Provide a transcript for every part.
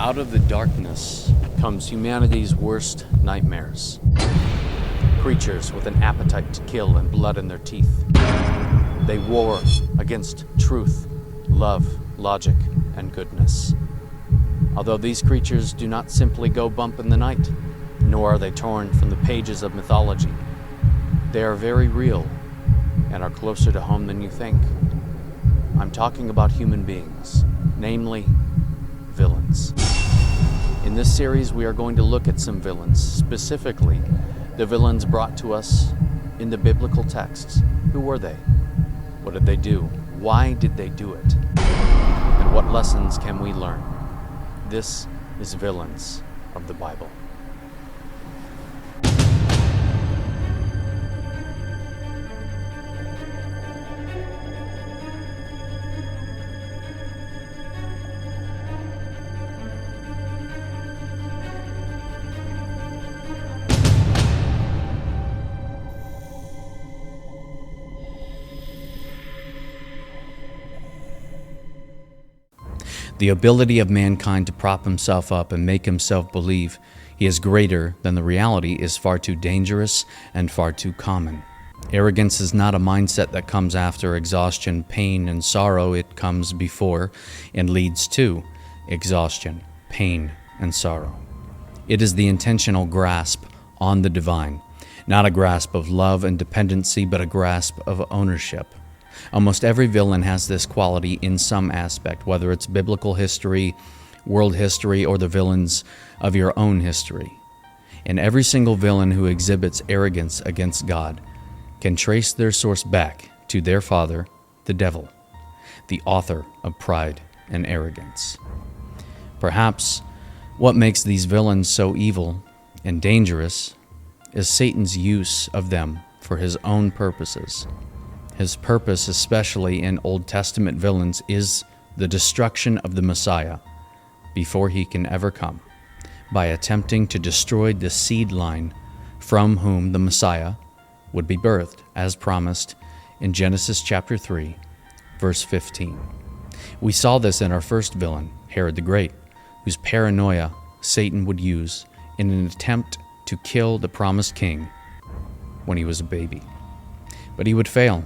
Out of the darkness comes humanity's worst nightmares. Creatures with an appetite to kill and blood in their teeth. They war against truth, love, logic, and goodness. Although these creatures do not simply go bump in the night, nor are they torn from the pages of mythology. They are very real and are closer to home than you think. I'm talking about human beings, namely villains. In this series, we are going to look at some villains, specifically the villains brought to us in the biblical texts. Who were they? What did they do? Why did they do it? And what lessons can we learn? This is Villains of the Bible. The ability of mankind to prop himself up and make himself believe he is greater than the reality is far too dangerous and far too common. Arrogance is not a mindset that comes after exhaustion, pain, and sorrow. It comes before and leads to exhaustion, pain, and sorrow. It is the intentional grasp on the divine, not a grasp of love and dependency, but a grasp of ownership. Almost every villain has this quality in some aspect, whether it's biblical history, world history, or the villains of your own history. And every single villain who exhibits arrogance against God can trace their source back to their father, the devil, the author of pride and arrogance. Perhaps what makes these villains so evil and dangerous is Satan's use of them for his own purposes. His purpose, especially in Old Testament villains, is the destruction of the Messiah before he can ever come, by attempting to destroy the seed line from whom the Messiah would be birthed, as promised in Genesis chapter 3, verse 15. We saw this in our first villain, Herod the Great, whose paranoia Satan would use in an attempt to kill the promised king when he was a baby. But he would fail.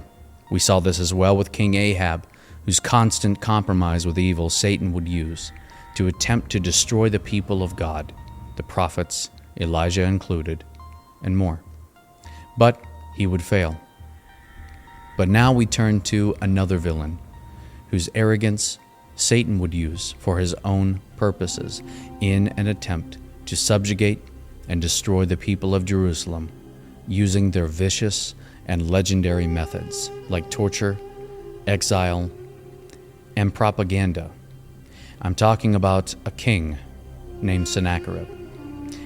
We saw this as well with King Ahab, whose constant compromise with evil Satan would use to attempt to destroy the people of God, the prophets, Elijah included, and more. But he would fail. But now we turn to another villain, whose arrogance Satan would use for his own purposes in an attempt to subjugate and destroy the people of Jerusalem using their vicious and legendary methods like torture, exile, and propaganda. I'm talking about a king named Sennacherib,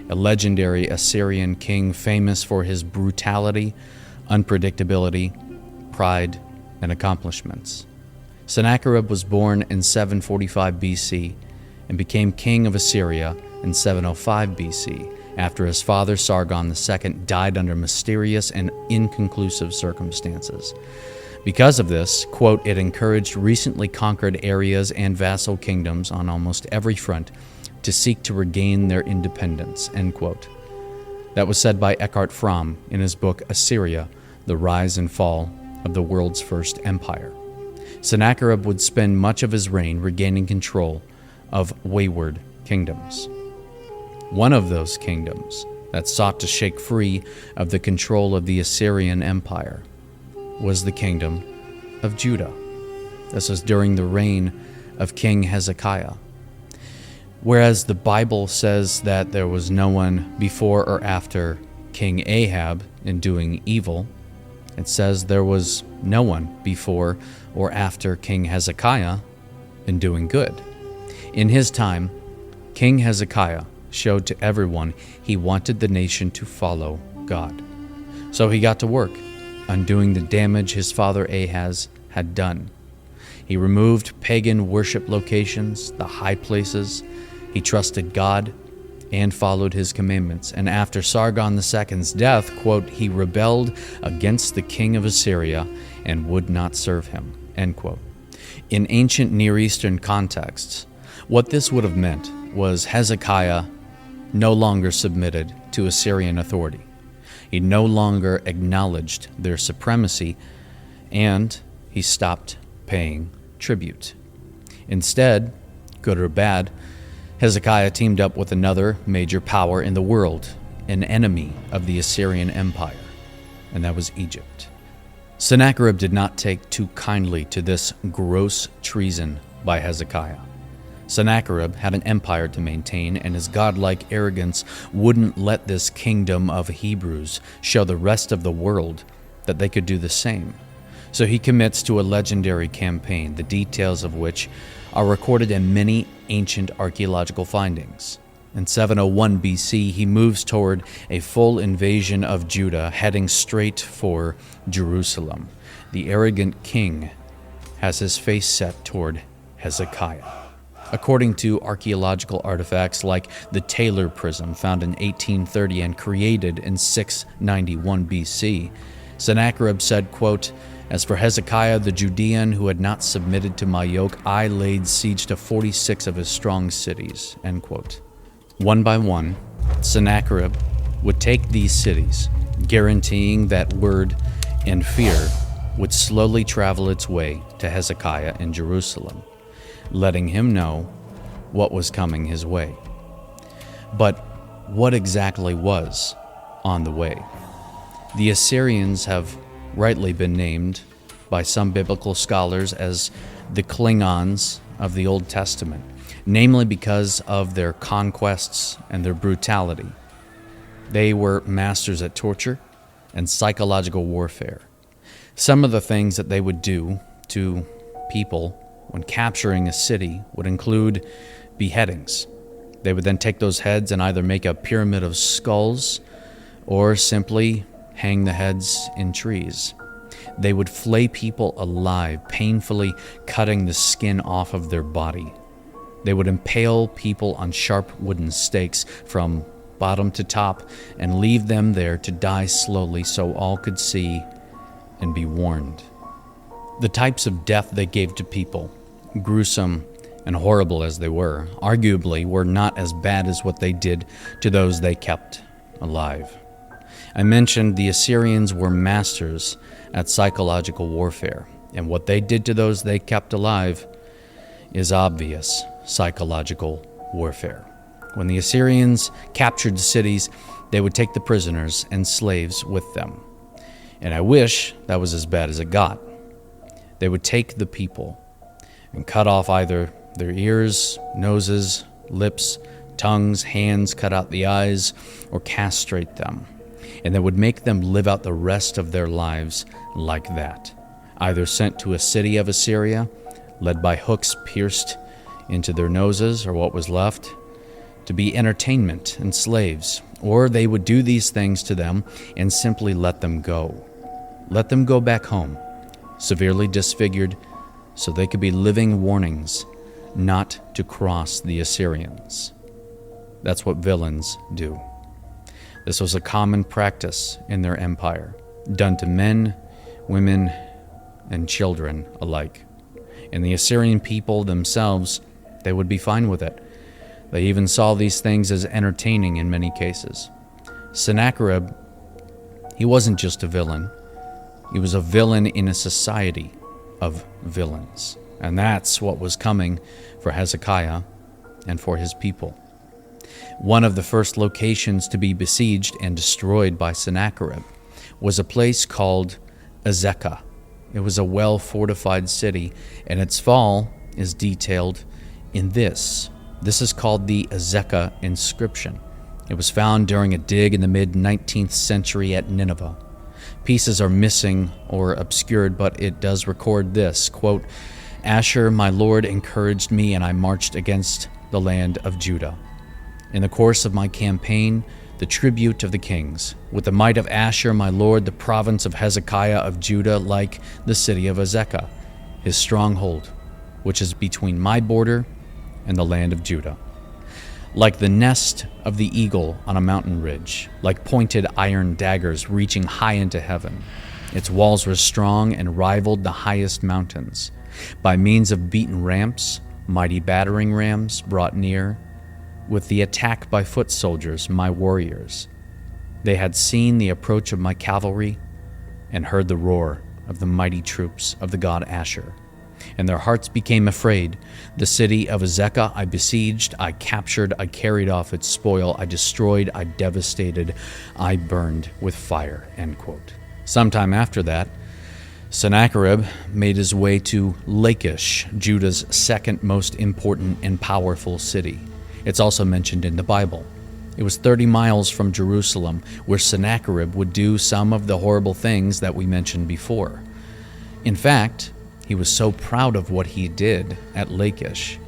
a legendary Assyrian king famous for his brutality, unpredictability, pride, and accomplishments. Sennacherib was born in 745 BC and became king of Assyria in 705 BC, after his father Sargon II died under mysterious and inconclusive circumstances. Because of this, quote, it encouraged recently conquered areas and vassal kingdoms on almost every front to seek to regain their independence, end quote. That was said by Eckhart Fromm in his book Assyria, The Rise and Fall of the World's First Empire. Sennacherib would spend much of his reign regaining control of wayward kingdoms. One of those kingdoms that sought to shake free of the control of the Assyrian Empire was the kingdom of Judah. This was during the reign of King Hezekiah. Whereas the Bible says that there was no one before or after King Ahab in doing evil, it says there was no one before or after King Hezekiah in doing good. In his time, King Hezekiah showed to everyone he wanted the nation to follow God. So he got to work, undoing the damage his father Ahaz had done. He removed pagan worship locations, the high places. He trusted God and followed his commandments. And after Sargon II's death, quote, he rebelled against the king of Assyria and would not serve him, end quote. In ancient Near Eastern contexts, What this would have meant was Hezekiah no longer submitted to Assyrian authority. He no longer acknowledged their supremacy, and he stopped paying tribute. Instead, good or bad, Hezekiah teamed up with another major power in the world, an enemy of the Assyrian Empire, and that was Egypt. Sennacherib did not take too kindly to this gross treason by Hezekiah. Sennacherib had an empire to maintain, and his godlike arrogance wouldn't let this kingdom of Hebrews show the rest of the world that they could do the same. So he commits to a legendary campaign, the details of which are recorded in many ancient archaeological findings. In 701 BC, he moves toward a full invasion of Judah, heading straight for Jerusalem. The arrogant king has his face set toward Hezekiah. According to archaeological artifacts like the Taylor Prism, found in 1830 and created in 691 BC, Sennacherib said, quote, "As for Hezekiah the Judean, who had not submitted to my yoke, I laid siege to 46 of his strong cities." End quote. One by one, Sennacherib would take these cities, guaranteeing that word and fear would slowly travel its way to Hezekiah in Jerusalem, letting him know what was coming his way. But what exactly was on the way? The Assyrians have rightly been named by some biblical scholars as the Klingons of the Old Testament, namely because of their conquests and their brutality. They were masters at torture and psychological warfare. Some of the things that they would do to people when capturing a city would include beheadings. They would then take those heads and either make a pyramid of skulls or simply hang the heads in trees. They would flay people alive, painfully cutting the skin off of their body. They would impale people on sharp wooden stakes from bottom to top and leave them there to die slowly so all could see and be warned. The types of death they gave to people, gruesome and horrible as they were, arguably were not as bad as what they did to those they kept alive. I mentioned the Assyrians were masters at psychological warfare, and what they did to those they kept alive is obvious psychological warfare. When the Assyrians captured cities, they would take the prisoners and slaves with them. And I wish that was as bad as it got. They would take the people and cut off either their ears, noses, lips, tongues, hands, cut out the eyes, or castrate them. And they would make them live out the rest of their lives like that, either sent to a city of Assyria, led by hooks pierced into their noses or what was left, to be entertainment and slaves, or they would do these things to them and simply let them go. Let them go back home, severely disfigured, so they could be living warnings not to cross the Assyrians. That's what villains do. This was a common practice in their empire, done to men, women, and children alike. And the Assyrian people themselves, they would be fine with it. They even saw these things as entertaining in many cases. Sennacherib, he wasn't just a villain. He was a villain in a society of villains. And that's what was coming for Hezekiah and for his people. One of the first locations to be besieged and destroyed by Sennacherib was a place called Azekah. It was a well-fortified city, and its fall is detailed in this. This is called the Azekah inscription. It was found during a dig in the mid-19th century at Nineveh. Pieces are missing or obscured, but it does record this, quote, "Asher, my lord, encouraged me, and I marched against the land of Judah. In the course of my campaign, the tribute of the kings, with the might of Asher, my lord, the province of Hezekiah of Judah, like the city of Azekah, his stronghold, which is between my border and the land of Judah. Like the nest of the eagle on a mountain ridge, like pointed iron daggers reaching high into heaven. Its walls were strong and rivaled the highest mountains. By means of beaten ramps, mighty battering rams brought near, with the attack by foot soldiers, my warriors. They had seen the approach of my cavalry and heard the roar of the mighty troops of the god Asher. And their hearts became afraid. The city of Azekah I besieged, I captured, I carried off its spoil, I destroyed, I devastated, I burned with fire." End quote. Sometime after that, Sennacherib made his way to Lachish, Judah's second most important and powerful city. It's also mentioned in the Bible. It was 30 miles from Jerusalem, where Sennacherib would do some of the horrible things that we mentioned before. In fact, he was so proud of what he did at Lachish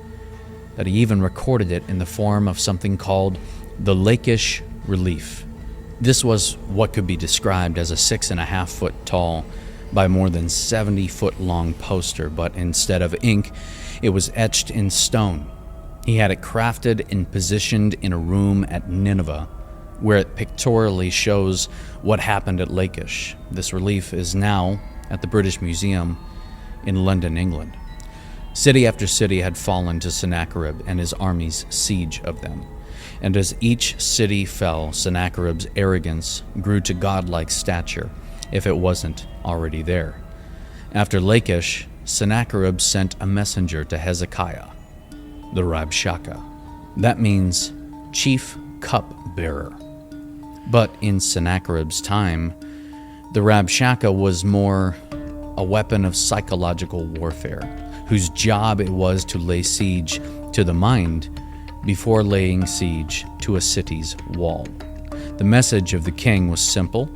that he even recorded it in the form of something called the Lachish Relief. This was what could be described as a 6.5 foot tall by more than 70 foot long poster, but instead of ink, it was etched in stone. He had it crafted and positioned in a room at Nineveh, where it pictorially shows what happened at Lachish. This relief is now at the British Museum in London, England. City after city had fallen to Sennacherib and his army's siege of them. And as each city fell, Sennacherib's arrogance grew to godlike stature, if it wasn't already there. After Lachish, Sennacherib sent a messenger to Hezekiah, the Rabshakeh. That means chief cup-bearer. But in Sennacherib's time, the Rabshakeh was more a weapon of psychological warfare, whose job it was to lay siege to the mind before laying siege to a city's wall. The message of the king was simple,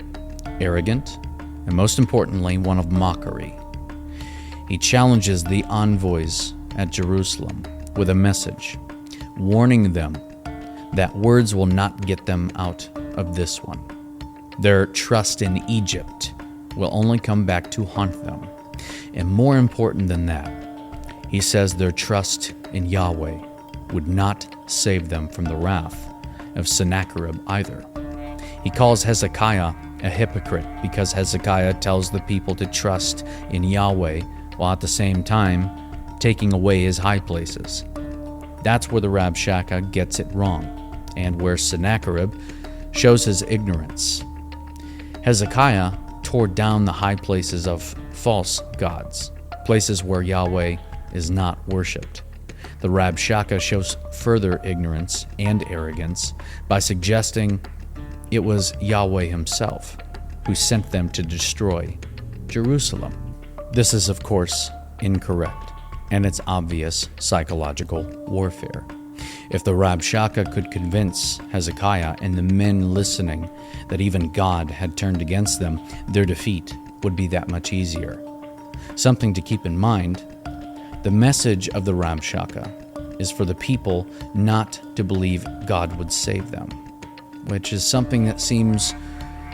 arrogant, and most importantly, one of mockery. He challenges the envoys at Jerusalem with a message, warning them that words will not get them out of this one. Their trust in Egypt will only come back to haunt them. And more important than that, he says their trust in Yahweh would not save them from the wrath of Sennacherib either. He calls Hezekiah a hypocrite because Hezekiah tells the people to trust in Yahweh while at the same time taking away his high places. That's where the Rabshakeh gets it wrong, and where Sennacherib shows his ignorance. Hezekiah tore down the high places of false gods, places where Yahweh is not worshipped. The Rabshakeh shows further ignorance and arrogance by suggesting it was Yahweh himself who sent them to destroy Jerusalem. This is, of course, incorrect, and it's obvious psychological warfare. If the Rabshakeh could convince Hezekiah and the men listening that even God had turned against them, their defeat would be that much easier. Something to keep in mind, the message of the Rabshakeh is for the people not to believe God would save them, which is something that seems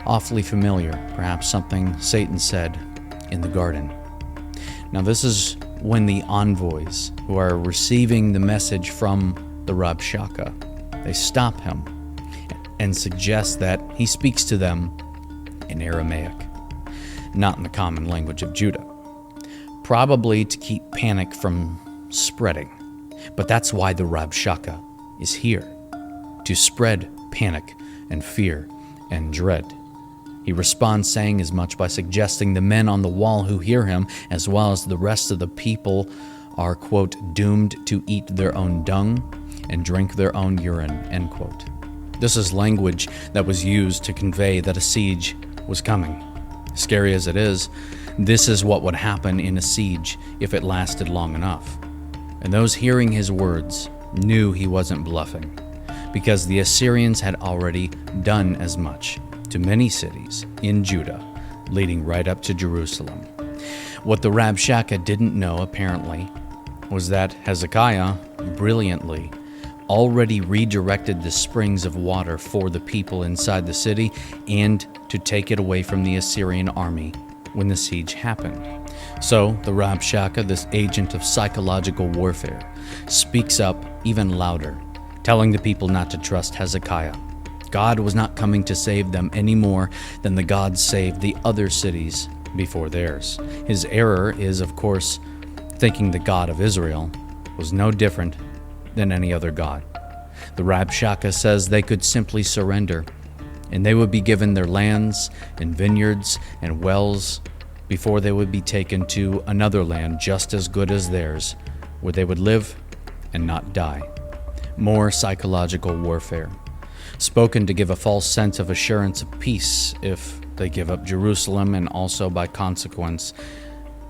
awfully familiar, perhaps something Satan said in the garden. Now, this is when the envoys who are receiving the message from the Rabshakeh, they stop him and suggest that he speaks to them in Aramaic, not in the common language of Judah, probably to keep panic from spreading. But that's why the Rabshakeh is here, to spread panic and fear and dread. He responds saying as much by suggesting the men on the wall who hear him, as well as the rest of the people, are, quote, doomed to eat their own dung and drink their own urine, end quote. This is language that was used to convey that a siege was coming. Scary as it is, this is what would happen in a siege if it lasted long enough. And those hearing his words knew he wasn't bluffing, because the Assyrians had already done as much to many cities in Judah, leading right up to Jerusalem. What the Rabshakeh didn't know, apparently, was that Hezekiah brilliantly already redirected the springs of water for the people inside the city and to take it away from the Assyrian army when the siege happened. So the Rabshakeh, this agent of psychological warfare, speaks up even louder, telling the people not to trust Hezekiah. God was not coming to save them any more than the gods saved the other cities before theirs. His error is, of course, thinking the God of Israel was no different than any other god. The Rabshakeh says they could simply surrender, and they would be given their lands and vineyards and wells before they would be taken to another land just as good as theirs, where they would live and not die. More psychological warfare, spoken to give a false sense of assurance of peace if they give up Jerusalem and also, by consequence,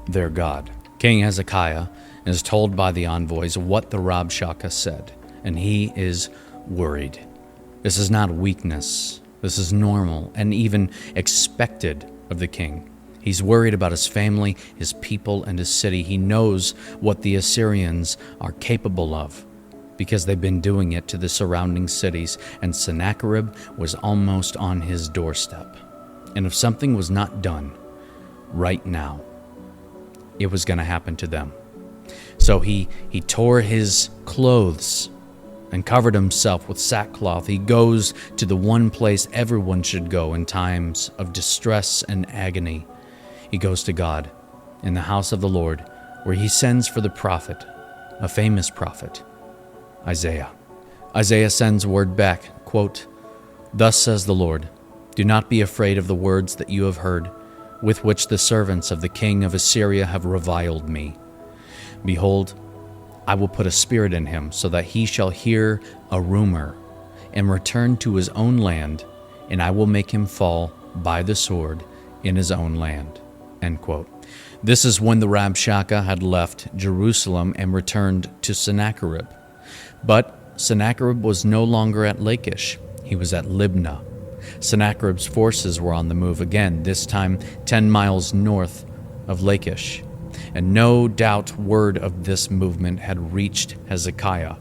their God. King Hezekiah is told by the envoys what the Rabshakeh said, and he is worried. This is not weakness. This is normal and even expected of the king. He's worried about his family, his people, and his city. He knows what the Assyrians are capable of because they've been doing it to the surrounding cities, and Sennacherib was almost on his doorstep. And if something was not done right now, it was going to happen to them. So he tore his clothes and covered himself with sackcloth. He goes to the one place everyone should go in times of distress and agony. He goes to God in the house of the Lord, where he sends for the prophet, a famous prophet, Isaiah. Isaiah sends word back, quote, "Thus says the Lord, do not be afraid of the words that you have heard, with which the servants of the king of Assyria have reviled me. Behold, I will put a spirit in him, so that he shall hear a rumor, and return to his own land, and I will make him fall by the sword in his own land." End quote. This is when the Rabshakeh had left Jerusalem and returned to Sennacherib. But Sennacherib was no longer at Lachish. He was at Libnah. Sennacherib's forces were on the move again, this time 10 miles north of Lachish. And no doubt word of this movement had reached Hezekiah.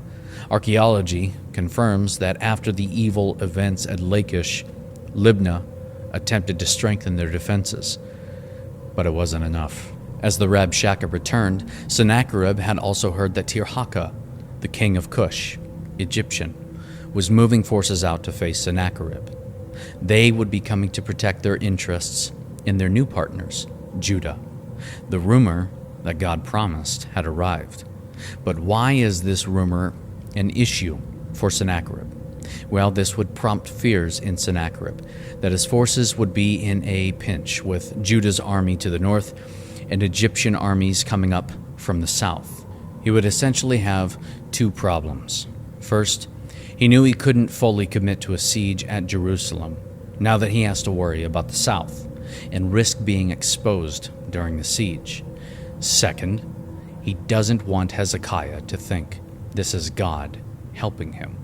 Archaeology confirms that after the evil events at Lachish, Libnah attempted to strengthen their defenses. But it wasn't enough. As the Rabshakeh returned, Sennacherib had also heard that Tirhakah, the king of Cush, Egyptian, was moving forces out to face Sennacherib. They would be coming to protect their interests in their new partners, Judah. The rumor that God promised had arrived. But why is this rumor an issue for Sennacherib? Well, this would prompt fears in Sennacherib that his forces would be in a pinch, with Judah's army to the north and Egyptian armies coming up from the south. He would essentially have two problems. First, he knew he couldn't fully commit to a siege at Jerusalem, now that he has to worry about the south and risk being exposed during the siege. Second, he doesn't want Hezekiah to think this is God helping him.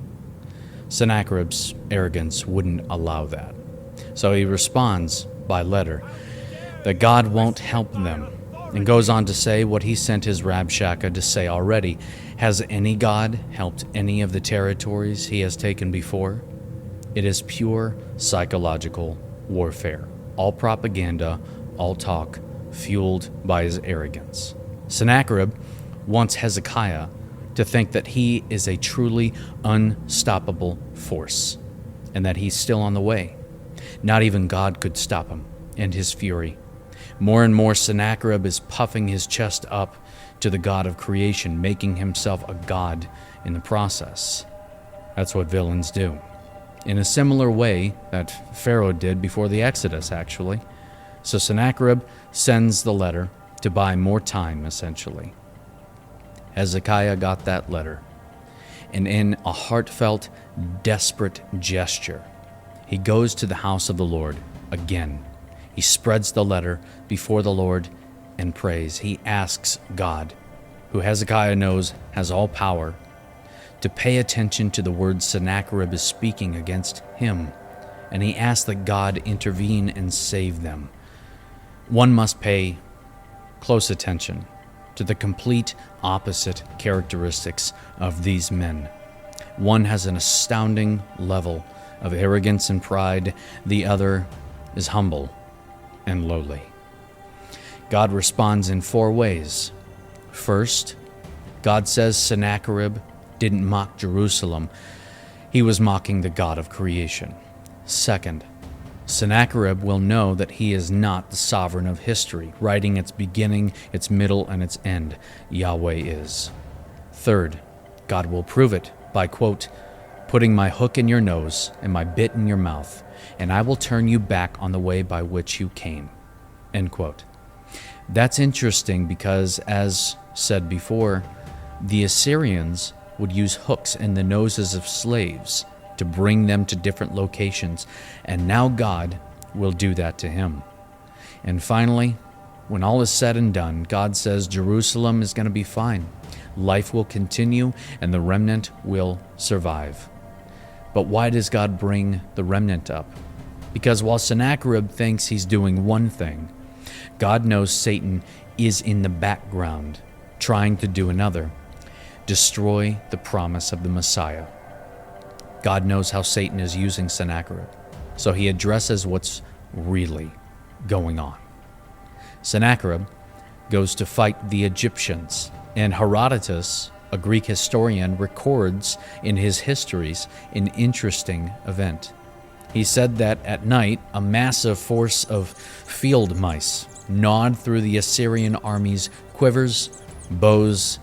Sennacherib's arrogance wouldn't allow that. So he responds by letter that God won't help them, and goes on to say what he sent his Rabshakeh to say already. Has any God helped any of the territories he has taken before? It is pure psychological warfare. All propaganda, all talk, fueled by his arrogance. Sennacherib wants Hezekiah to think that he is a truly unstoppable force, and that he's still on the way. Not even God could stop him and his fury. More and more, Sennacherib is puffing his chest up to the God of creation, making himself a god in the process. That's what villains do. In a similar way that Pharaoh did before the Exodus, actually. So Sennacherib sends the letter to buy more time, essentially. Hezekiah got that letter, and in a heartfelt, desperate gesture, he goes to the house of the Lord again. He spreads the letter before the Lord and prays. He asks God, who Hezekiah knows has all power, to pay attention to the words Sennacherib is speaking against him, and he asks that God intervene and save them. One must pay close attention to the complete opposite characteristics of these men. One has an astounding level of arrogance and pride. The other is humble and lowly. God responds in 4 ways. First, God says Sennacherib didn't mock Jerusalem. He was mocking the God of creation. Second, Sennacherib will know that he is not the sovereign of history, writing its beginning, its middle, and its end. Yahweh is. Third, God will prove it by, quote, putting my hook in your nose and my bit in your mouth, and I will turn you back on the way by which you came, end quote. That's interesting because, as said before, the Assyrians would use hooks in the noses of slaves to bring them to different locations, and now God will do that to him. And finally, when all is said and done, God says Jerusalem is going to be fine. Life will continue, and the remnant will survive. But why does God bring the remnant up? Because while Sennacherib thinks he's doing one thing, God knows Satan is in the background, trying to do another: destroy the promise of the Messiah. God knows how Satan is using Sennacherib, so he addresses what's really going on. Sennacherib goes to fight the Egyptians, and Herodotus, a Greek historian, records in his histories an interesting event. He said that at night, a massive force of field mice gnawed through the Assyrian army's quivers, bows,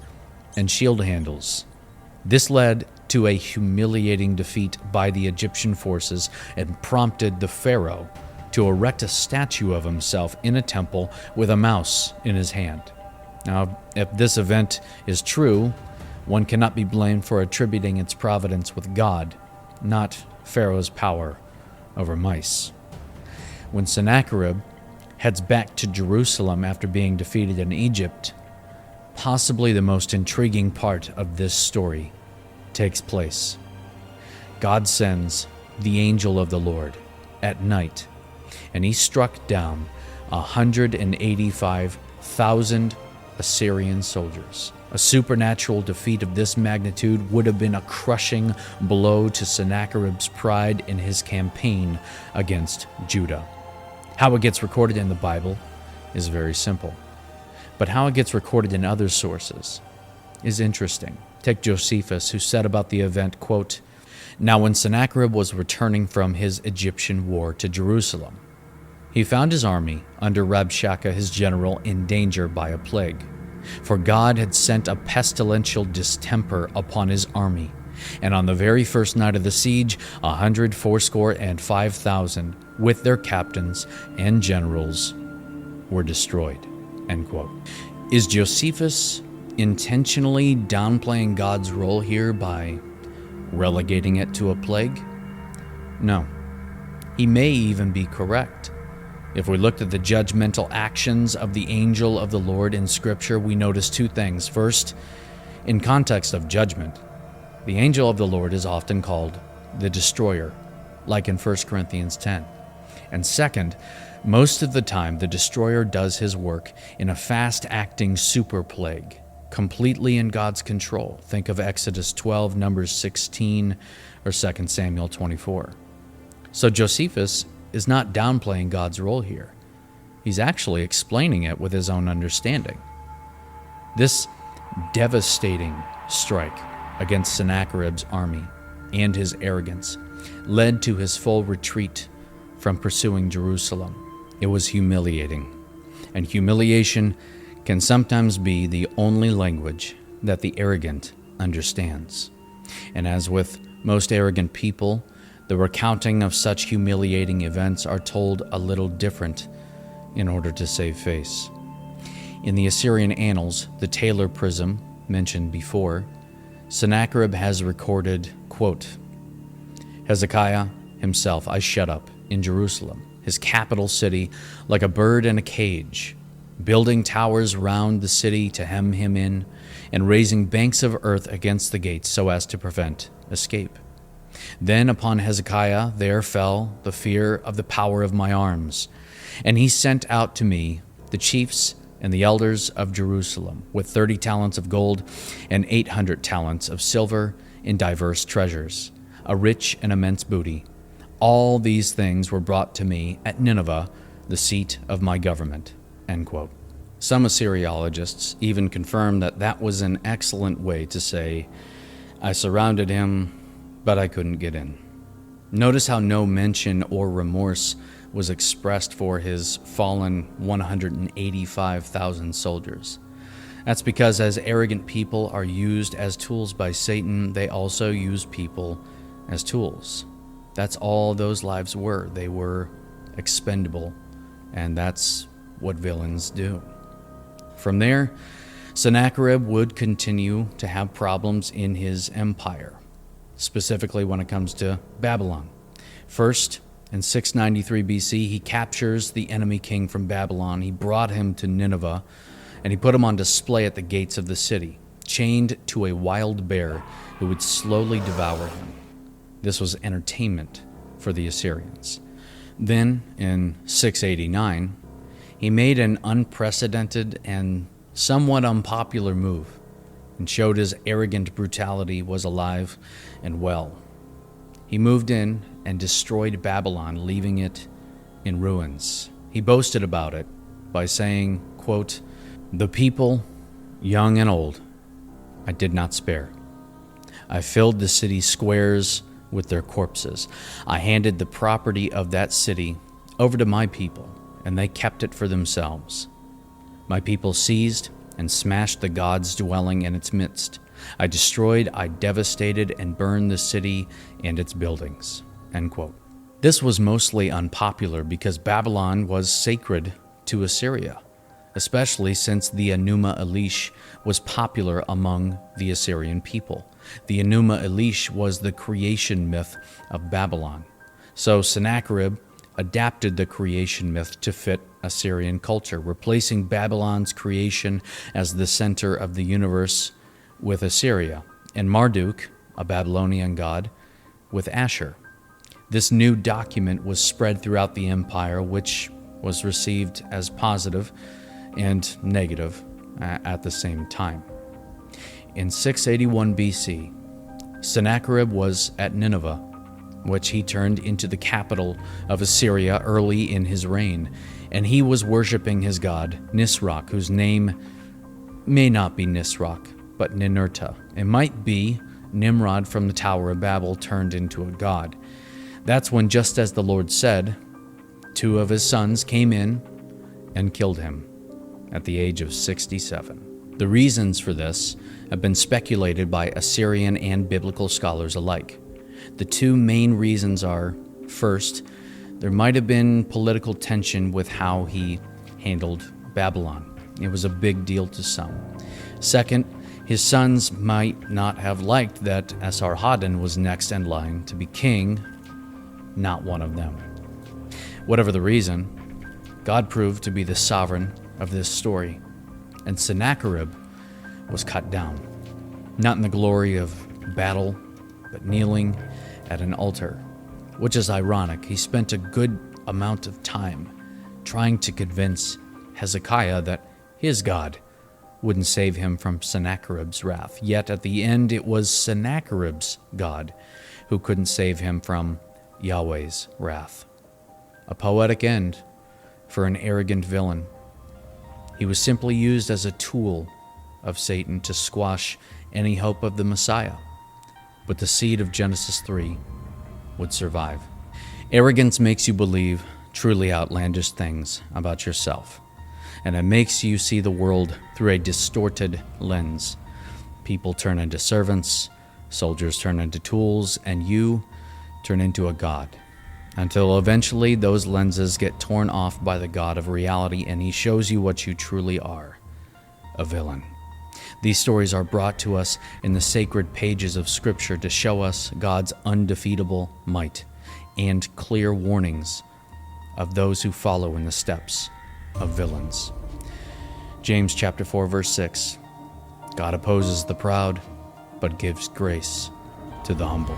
and shield handles. This led to a humiliating defeat by the Egyptian forces and prompted the pharaoh to erect a statue of himself in a temple with a mouse in his hand. Now, if this event is true, one cannot be blamed for attributing its providence with God, not Pharaoh's power over mice. When Sennacherib heads back to Jerusalem after being defeated in Egypt, possibly the most intriguing part of this story takes place. God sends the angel of the Lord at night, and he struck down 185,000 Assyrian soldiers. A supernatural defeat of this magnitude would have been a crushing blow to Sennacherib's pride in his campaign against Judah. How it gets recorded in the Bible is very simple, but how it gets recorded in other sources is interesting. Take Josephus, who said about the event, quote, "Now when Sennacherib was returning from his Egyptian war to Jerusalem, he found his army under Rabshakeh his general in danger by a plague. For God had sent a pestilential distemper upon his army, and on the very first night of the siege, 185,000 with their captains and generals were destroyed." End quote. Is Josephus intentionally downplaying God's role here by relegating it to a plague? No. He may even be correct. If we looked at the judgmental actions of the angel of the Lord in Scripture, we notice two things. First, in context of judgment, the angel of the Lord is often called the destroyer, like in 1 Corinthians 10. And second, most of the time the destroyer does his work in a fast-acting super plague, completely in God's control. Think of Exodus 12, Numbers 16, or 2 Samuel 24. So Josephus is not downplaying God's role here. He's actually explaining it with his own understanding. This devastating strike against Sennacherib's army and his arrogance led to his full retreat from pursuing Jerusalem. It was humiliating, and humiliation can sometimes be the only language that the arrogant understands. And as with most arrogant people, the recounting of such humiliating events are told a little different in order to save face. In the Assyrian annals, the Taylor Prism, mentioned before, Sennacherib has recorded, quote, "Hezekiah himself I shut up in Jerusalem, his capital city, like a bird in a cage, building towers round the city to hem him in, and raising banks of earth against the gates so as to prevent escape. Then upon Hezekiah there fell the fear of the power of my arms, and he sent out to me the chiefs and the elders of Jerusalem with 30 talents of gold and 800 talents of silver in diverse treasures, a rich and immense booty. All these things were brought to me at Nineveh, the seat of my government." End quote. Some Assyriologists even confirm that that was an excellent way to say, "I surrounded him, but I couldn't get in." Notice how no mention or remorse was expressed for his fallen 185,000 soldiers. That's because as arrogant people are used as tools by Satan, they also use people as tools. That's all those lives were. They were expendable, and that's what villains do. From there, Sennacherib would continue to have problems in his empire, specifically when it comes to Babylon. First, in 693 BC, he captures the enemy king from Babylon. He brought him to Nineveh, and he put him on display at the gates of the city, chained to a wild bear who would slowly devour him. This was entertainment for the Assyrians. Then, in 689, he made an unprecedented and somewhat unpopular move and showed his arrogant brutality was alive and well. He moved in and destroyed Babylon, leaving it in ruins. He boasted about it by saying, quote, "The people, young and old, I did not spare. I filled the city squares with their corpses. I handed the property of that city over to my people, and they kept it for themselves. My people seized and smashed the gods dwelling in its midst. I destroyed, I devastated, and burned the city and its buildings." End quote. This was mostly unpopular because Babylon was sacred to Assyria, especially since the Enuma Elish was popular among the Assyrian people. The Enuma Elish was the creation myth of Babylon. So Sennacherib adapted the creation myth to fit Assyrian culture, replacing Babylon's creation as the center of the universe with Assyria, and Marduk, a Babylonian god, with Ashur. This new document was spread throughout the empire, which was received as positive and negative at the same time. In 681 BC, Sennacherib was at Nineveh, which he turned into the capital of Assyria early in his reign, and he was worshiping his god Nisroch, whose name may not be Nisroch, but Ninurta. It might be Nimrod from the Tower of Babel turned into a god. That's when, just as the Lord said, 2 of his sons came in and killed him at the age of 67. The reasons for this have been speculated by Assyrian and biblical scholars alike. The 2 main reasons are, first, there might have been political tension with how he handled Babylon. It was a big deal to some. Second, his sons might not have liked that Esarhaddon was next in line to be king, not one of them. Whatever the reason, God proved to be the sovereign of this story, and Sennacherib was cut down, not in the glory of battle, but kneeling at an altar, which is ironic. He spent a good amount of time trying to convince Hezekiah that his God wouldn't save him from Sennacherib's wrath, yet at the end it was Sennacherib's God who couldn't save him from Yahweh's wrath. A poetic end for an arrogant villain. He was simply used as a tool of Satan to squash any hope of the Messiah. But the seed of Genesis 3 would survive. Arrogance makes you believe truly outlandish things about yourself, and it makes you see the world through a distorted lens. People turn into servants, soldiers turn into tools, and you turn into a god, until eventually those lenses get torn off by the God of reality, and he shows you what you truly are, a villain. These stories are brought to us in the sacred pages of Scripture to show us God's undefeatable might and clear warnings of those who follow in the steps of villains. James chapter 4, verse 6, God opposes the proud, but gives grace to the humble.